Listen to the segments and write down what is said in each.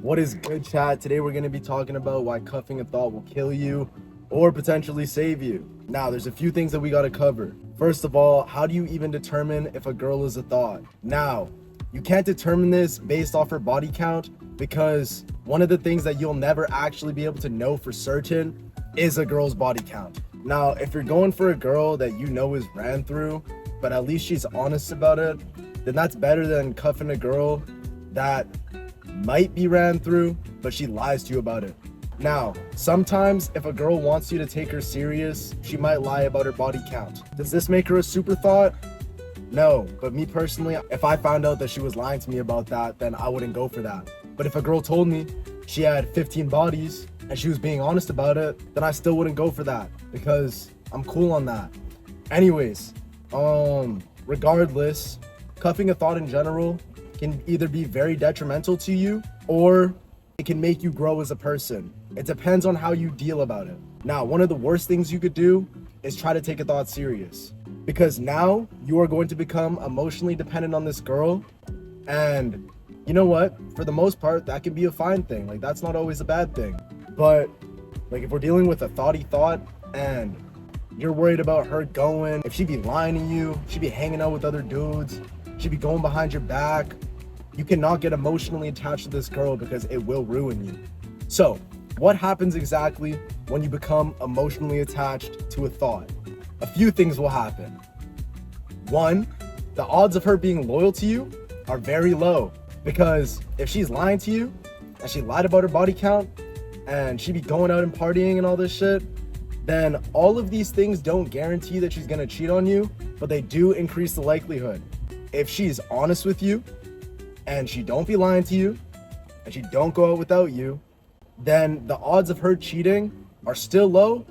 What is good, chat? Today we're going to be talking about why cuffing a thought will kill you or potentially save you. Now, there's a few things that we got to cover. First of all, how do you even determine if a girl is a thought? Now, you can't determine this based off her body count because one of the things that you'll never actually be able to know for certain is a girl's body count. Now, if you're going for a girl that you know is ran through, but at least she's honest about it, then that's better than cuffing a girl that might be ran through, but she lies to you about it. Now, sometimes if a girl wants you to take her serious, she might lie about her body count. Does this make her a super thought? No, but me personally, if I found out that she was lying to me about that, then I wouldn't go for that. But if a girl told me she had 15 bodies and she was being honest about it, then I still wouldn't go for that because I'm cool on that. Anyways, regardless, cuffing a thought in general can either be very detrimental to you or it can make you grow as a person. It depends on how you deal about it. Now, one of the worst things you could do is try to take a thought serious, because now you are going to become emotionally dependent on this girl. And you know what? For the most part, that can be a fine thing. Like, that's not always a bad thing. But like, if we're dealing with a thoughty thought and you're worried about her going, if she be lying to you, she be hanging out with other dudes, she be going behind your back, you cannot get emotionally attached to this girl because it will ruin you. So, what happens exactly when you become emotionally attached to a thought? A few things will happen. One, the odds of her being loyal to you are very low, because if she's lying to you and she lied about her body count and she be going out and partying and all this shit, then all of these things don't guarantee that she's gonna cheat on you, but they do increase the likelihood. If she's honest with you and she don't be lying to you and she don't go out without you, then the odds of her cheating are still low,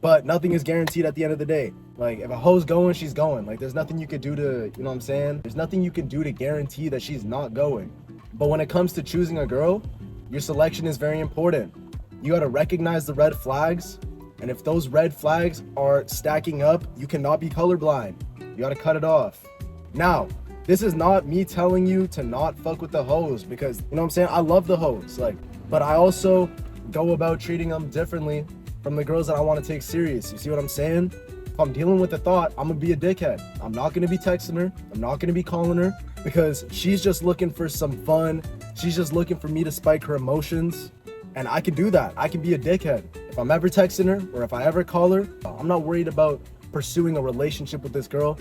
but nothing is guaranteed at the end of the day. Like, if a hoe's going, she's going. Like, there's nothing you could do to, you know what I'm saying? There's nothing you can do to guarantee that she's not going. But when it comes to choosing a girl, your selection is very important. You gotta recognize the red flags, and if those red flags are stacking up, you cannot be colorblind. You gotta cut it off. Now, this is not me telling you to not fuck with the hoes, because, you know what I'm saying? I love the hoes, like, but I also go about treating them differently from the girls that I want to take serious. You see what I'm saying? If I'm dealing with a thought, I'm gonna be a dickhead. I'm not gonna be texting her. I'm not gonna be calling her, because she's just looking for some fun. She's just looking for me to spike her emotions. And I can do that. I can be a dickhead. If I'm ever texting her or if I ever call her, I'm not worried about pursuing a relationship with this girl,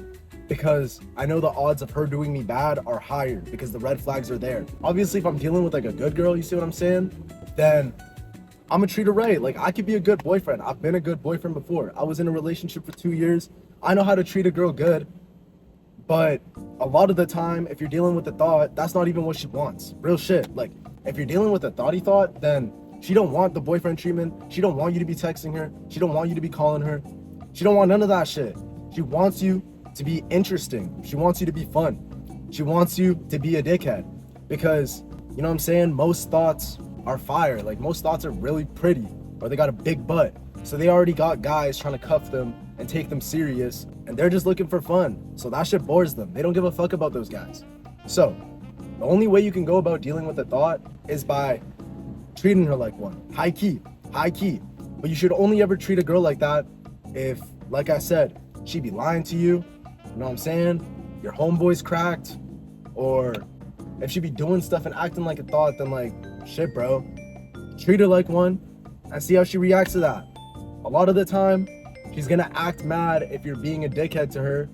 because I know the odds of her doing me bad are higher because the red flags are there. Obviously, if I'm dealing with like a good girl, you see what I'm saying? Then I'm gonna treat her right. Like, I could be a good boyfriend. I've been a good boyfriend before. I was in a relationship for 2 years. I know how to treat a girl good. But a lot of the time, if you're dealing with a thought, that's not even what she wants. Real shit. Like, if you're dealing with a thoughty thought, then she don't want the boyfriend treatment. She don't want you to be texting her. She don't want you to be calling her. She don't want none of that shit. She wants you to be interesting. She wants you to be fun. She wants you to be a dickhead, because, you know what I'm saying, most thoughts are fire. Like, most thoughts are really pretty, or they got a big butt, so they already got guys trying to cuff them and take them serious, and they're just looking for fun. So that shit bores them. They don't give a fuck about those guys. So the only way you can go about dealing with a thought is by treating her like one. High key. But you should only ever treat a girl like that if, like I said, she be lying to you. You know what I'm saying? Your homeboy's cracked, or if she be doing stuff and acting like a thought, then like, shit, bro. Treat her like one and see how she reacts to that. A lot of the time, she's gonna act mad if you're being a dickhead to her,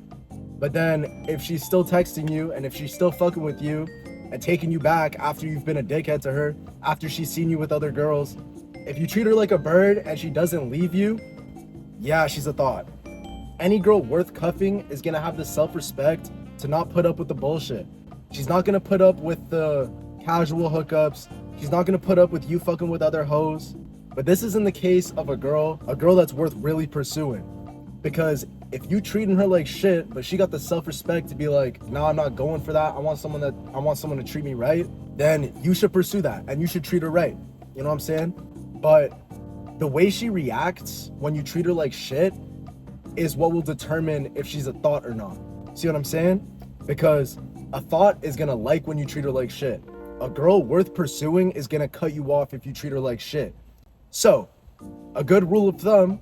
but then if she's still texting you and if she's still fucking with you and taking you back after you've been a dickhead to her, after she's seen you with other girls, if you treat her like a bird and she doesn't leave you, yeah, she's a thought. Any girl worth cuffing is gonna have the self-respect to not put up with the bullshit. She's not gonna put up with the casual hookups. She's not gonna put up with you fucking with other hoes. But this isn't the case of a girl that's worth really pursuing. Because if you treating her like shit, but she got the self-respect to be like, nah, I'm not going for that. I want someone to treat me right, then you should pursue that and you should treat her right. You know what I'm saying? But the way she reacts when you treat her like shit is what will determine if she's a thought or not. See what I'm saying? Because a thought is gonna like when you treat her like shit. A girl worth pursuing is gonna cut you off if you treat her like shit. So, a good rule of thumb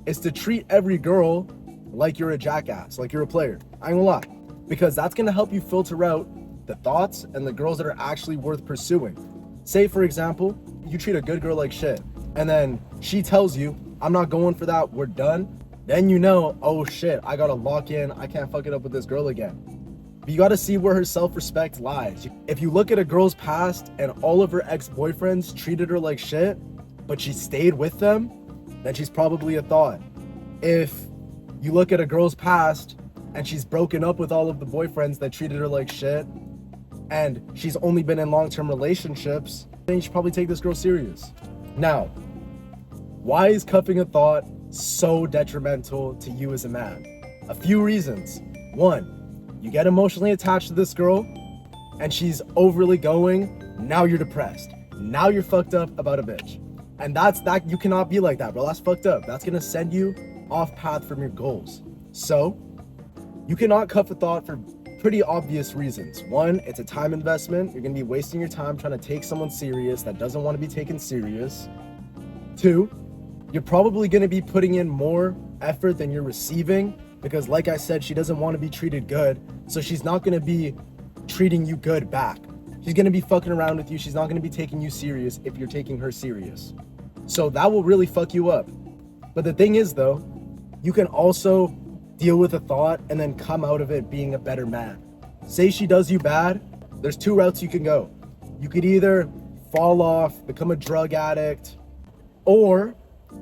is to treat every girl like you're a jackass, like you're a player. I ain't gonna lie. Because that's gonna help you filter out the thoughts and the girls that are actually worth pursuing. Say, for example, you treat a good girl like shit, and then she tells you, I'm not going for that, we're done. Then you know, oh shit, I gotta lock in, I can't fuck it up with this girl again. But you gotta see where her self-respect lies. If you look at a girl's past and all of her ex-boyfriends treated her like shit, but she stayed with them, then she's probably a thot. If you look at a girl's past and she's broken up with all of the boyfriends that treated her like shit, and she's only been in long-term relationships, then you should probably take this girl serious. Now, why is cuffing a thot so detrimental to you as a man? A few reasons. One, you get emotionally attached to this girl and she's overly going, now you're depressed. Now you're fucked up about a bitch. And that you cannot be like that, bro. That's fucked up. That's gonna send you off path from your goals. So, you cannot cuff a thot for pretty obvious reasons. One, it's a time investment. You're gonna be wasting your time trying to take someone serious that doesn't want to be taken serious. Two, you're probably gonna be putting in more effort than you're receiving because, like I said, she doesn't want to be treated good, so she's not gonna be treating you good back. She's gonna be fucking around with you. She's not gonna be taking you serious if you're taking her serious. So that will really fuck you up. But the thing is though, you can also deal with a thot and then come out of it being a better man. Say she does you bad, there's two routes you can go. You could either fall off, become a drug addict, or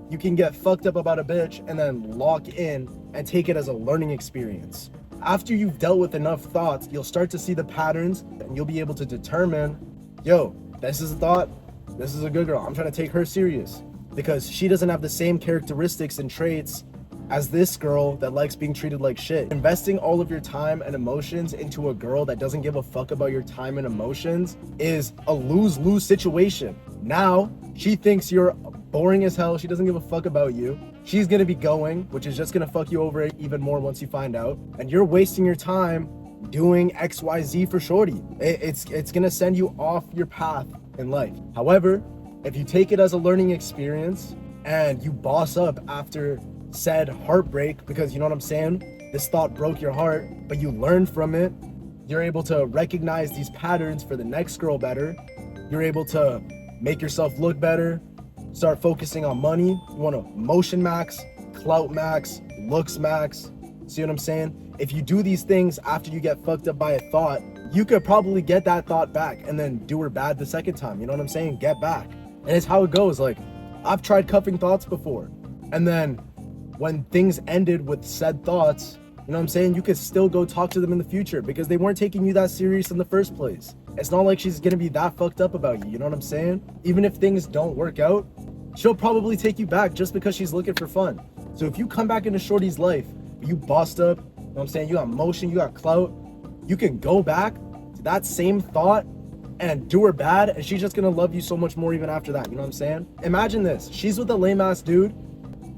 you can get fucked up about a bitch and then lock in and take it as a learning experience. After you've dealt with enough thoughts, you'll start to see the patterns and you'll be able to determine, yo, this is a thot, this is a good girl, I'm trying to take her serious because she doesn't have the same characteristics and traits as this girl that likes being treated like shit. Investing all of your time and emotions into a girl that doesn't give a fuck about your time and emotions is a lose-lose situation. Now, she thinks you're boring as hell. She doesn't give a fuck about you. She's gonna be going, which is just gonna fuck you over even more once you find out. And you're wasting your time doing XYZ for shorty. It's gonna send you off your path in life. However, if you take it as a learning experience and you boss up after said heartbreak, because you know what I'm saying, this thought broke your heart, but you learned from it, you're able to recognize these patterns for the next girl better. You're able to make yourself look better, start focusing on money. You want to motion max, clout max, looks max. See what I'm saying? If you do these things after you get fucked up by a thought, you could probably get that thought back and then do her bad the second time. You know what I'm saying? Get back. And it's how it goes. Like, I've tried cuffing thoughts before, and then when things ended with said thoughts, you know what I'm saying, you could still go talk to them in the future because they weren't taking you that serious in the first place. It's not like she's gonna be that fucked up about you know what I'm saying? Even if things don't work out, she'll probably take you back just because she's looking for fun. So if you come back into shorty's life, you bossed up, you know what I'm saying, you got motion, you got clout, you can go back to that same thought and do her bad, and she's just gonna love you so much more even after that, you know what I'm saying? Imagine this, she's with a lame ass dude,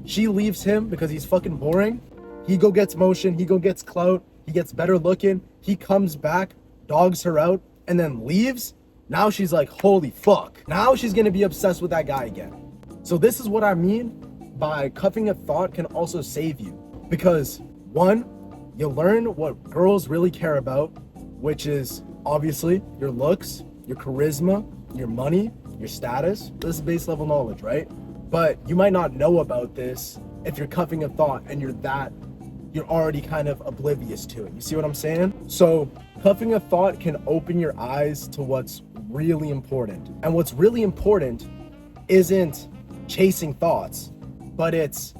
she leaves him because he's fucking boring. He go gets motion, he go gets clout, he gets better looking, he comes back, dogs her out, and then leaves. Now she's like, holy fuck. Now she's gonna be obsessed with that guy again. So this is what I mean by cuffing a thought can also save you. Because one, you learn what girls really care about, which is obviously your looks, your charisma, your money, your status. This is base level knowledge, right? But you might not know about this if you're cuffing a thought and you're already kind of oblivious to it. You see what I'm saying? So cuffing a thought can open your eyes to what's really important. And what's really important isn't chasing thoughts, but it's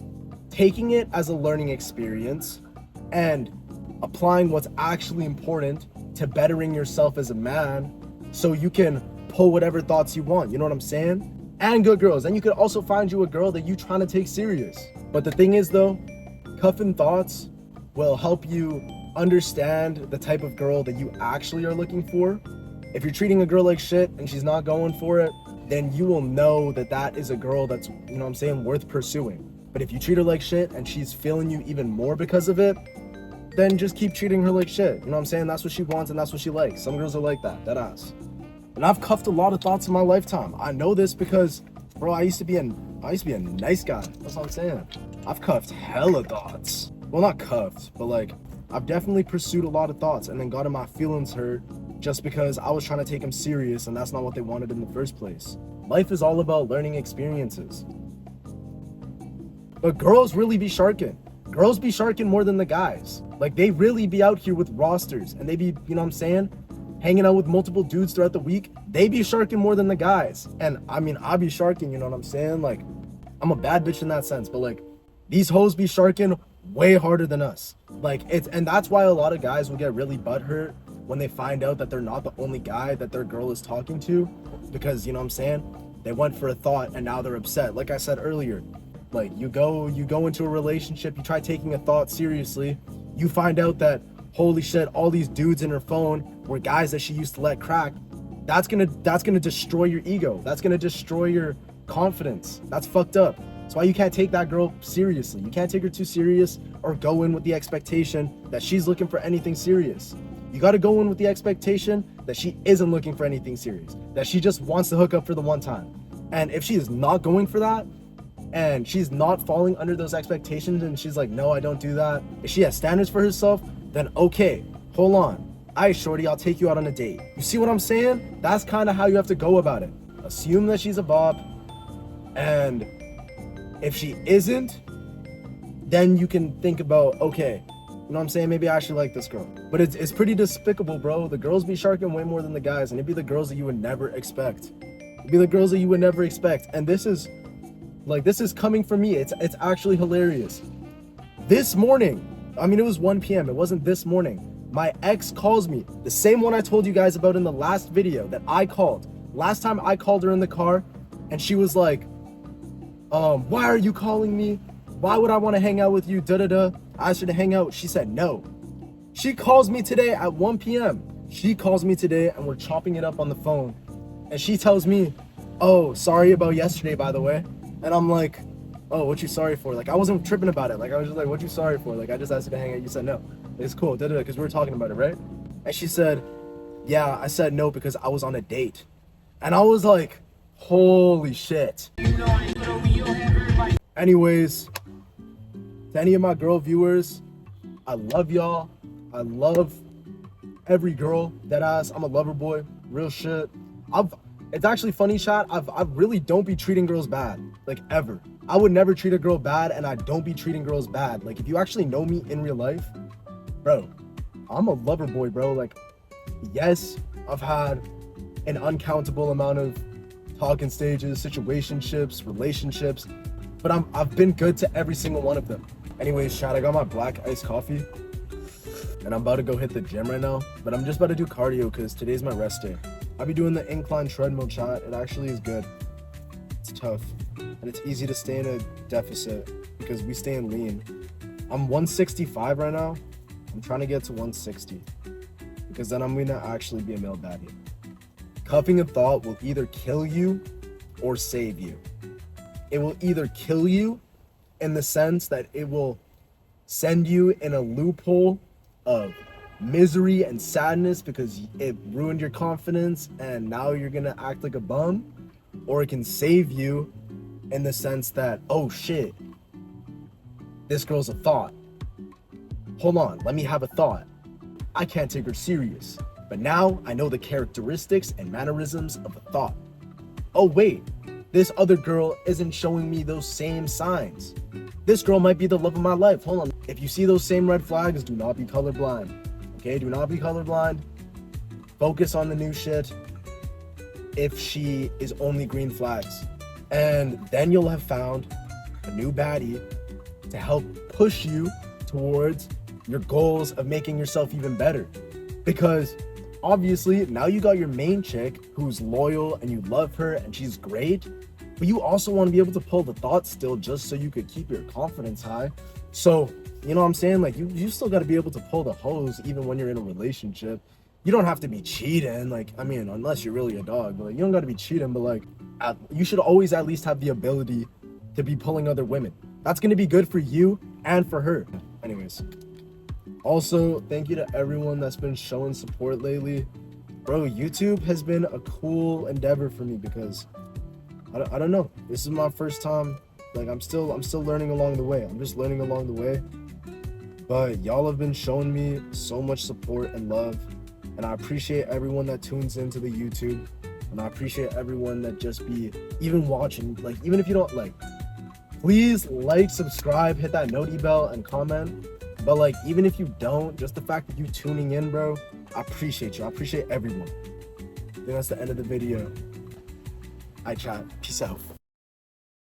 taking it as a learning experience and applying what's actually important to bettering yourself as a man so you can pull whatever thoughts you want. You know what I'm saying? And good girls. And you could also find you a girl that you trying to take serious. But the thing is though, cuffing thoughts will help you understand the type of girl that you actually are looking for. If you're treating a girl like shit and she's not going for it, then you will know that that is a girl that's, you know what I'm saying, worth pursuing. But if you treat her like shit and she's feeling you even more because of it, then just keep treating her like shit. You know what I'm saying? That's what she wants and that's what she likes. Some girls are like that, dead ass. And I've cuffed a lot of thoughts in my lifetime. I know this because, bro, I used to be a nice guy. That's what I'm saying. I've cuffed hella thoughts. Well, not cuffed, but like, I've definitely pursued a lot of thoughts and then gotten my feelings hurt just because I was trying to take them serious and that's not what they wanted in the first place. Life is all about learning experiences. But girls really be sharking. Girls be sharking more than the guys. Like, they really be out here with rosters and they be, you know what I'm saying, hanging out with multiple dudes throughout the week. They be sharking more than the guys. And I mean, I be sharking, you know what I'm saying? Like, I'm a bad bitch in that sense, but like, these hoes be sharking way harder than us. Like, and that's why a lot of guys will get really butthurt when they find out that they're not the only guy that their girl is talking to, because, you know what I'm saying, they went for a thought and now they're upset. Like I said earlier, like, you go into a relationship, you try taking a thought seriously, you find out that, holy shit, all these dudes in her phone were guys that she used to let crack. That's gonna destroy your ego. That's gonna destroy your confidence. That's fucked up. That's why you can't take that girl seriously. You can't take her too serious or go in with the expectation that she's looking for anything serious. You got to go in with the expectation that she isn't looking for anything serious, that she just wants to hook up for the one time. And if she is not going for that, and she's not falling under those expectations, and she's like, no, I don't do that, if she has standards for herself, then okay, hold on. Alright, shorty, I'll take you out on a date. You see what I'm saying? That's kind of how you have to go about it. Assume that she's a bop, and if she isn't, then you can think about, okay, you know what I'm saying, maybe I actually like this girl. But it's pretty despicable, bro. The girls be sharking way more than the guys, and it'd be the girls that you would never expect. It'd be the girls that you would never expect. And this is coming from me. It's actually hilarious. This morning, I mean, it was 1 p.m. It wasn't this morning. My ex calls me, the same one I told you guys about in the last video that I called. Last time I called her in the car, and she was like, why are you calling me? Why would I want to hang out with you? I asked her to hang out. She said no. She calls me today at 1 p.m. She calls me today and we're chopping it up on the phone. And she tells me, oh, sorry about yesterday, by the way. And I'm like, oh, what you sorry for? Like, I wasn't tripping about it. Like, I was just like, what you sorry for? Like, I just asked you to hang out. You said no. It's cool, because we were talking about it, right? And she said, yeah, I said no because I was on a date. And I was like, holy shit. Anyways, to any of my girl viewers, I love y'all. I love every girl, deadass. I'm a lover boy, real shit. It's actually funny, chat. I really don't be treating girls bad, like, ever. I would never treat a girl bad, and I don't be treating girls bad. Like, if you actually know me in real life, bro, I'm a lover boy, bro. Like, yes, I've had an uncountable amount of talking stages, situationships, relationships, but I've been good to every single one of them. Anyways, chat, I got my black iced coffee and I'm about to go hit the gym right now, but I'm just about to do cardio because today's my rest day. I'll be doing the incline treadmill, chat. It actually is good. It's tough and it's easy to stay in a deficit because we stay in lean. I'm 165 right now. I'm trying to get to 160 because then I'm gonna actually be a male baddie. Cuffing a thought will either kill you or save you. It will either kill you in the sense that it will send you in a loophole of misery and sadness because it ruined your confidence and now you're gonna act like a bum, or it can save you in the sense that, oh shit, this girl's a thought. Hold on, let me have a thought. I can't take her serious, but now I know the characteristics and mannerisms of a thought. Oh wait, this other girl isn't showing me those same signs. This girl might be the love of my life. Hold on. If you see those same red flags, do not be colorblind. Okay, do not be colorblind. Focus on the new shit. If she is only green flags. And then you'll have found a new baddie to help push you towards your goals of making yourself even better. Because obviously now you got your main chick who's loyal and you love her and she's great, but you also want to be able to pull the thoughts still just so you could keep your confidence high. So, you know what I'm saying? Like, you still got to be able to pull the hose even when you're in a relationship. You don't have to be cheating, like, I mean, unless you're really a dog, but like, you don't got to be cheating, but like, you should always at least have the ability to be pulling other women. That's going to be good for you and for her. Anyways, also, thank you to everyone that's been showing support lately. bro, YouTube has been a cool endeavor for me because I don't know. This is my first time. Like I'm still learning along the way. I'm just learning along the way. But y'all have been showing me so much support and love, and I appreciate everyone that tunes into the YouTube, and I appreciate everyone that just be even watching. Like even if you don't like, please like, subscribe, hit that noti bell, and comment. But like even if you don't, just the fact that you tuning in, bro, I appreciate you. I appreciate everyone. I think that's the end of the video. I chat. Peace out.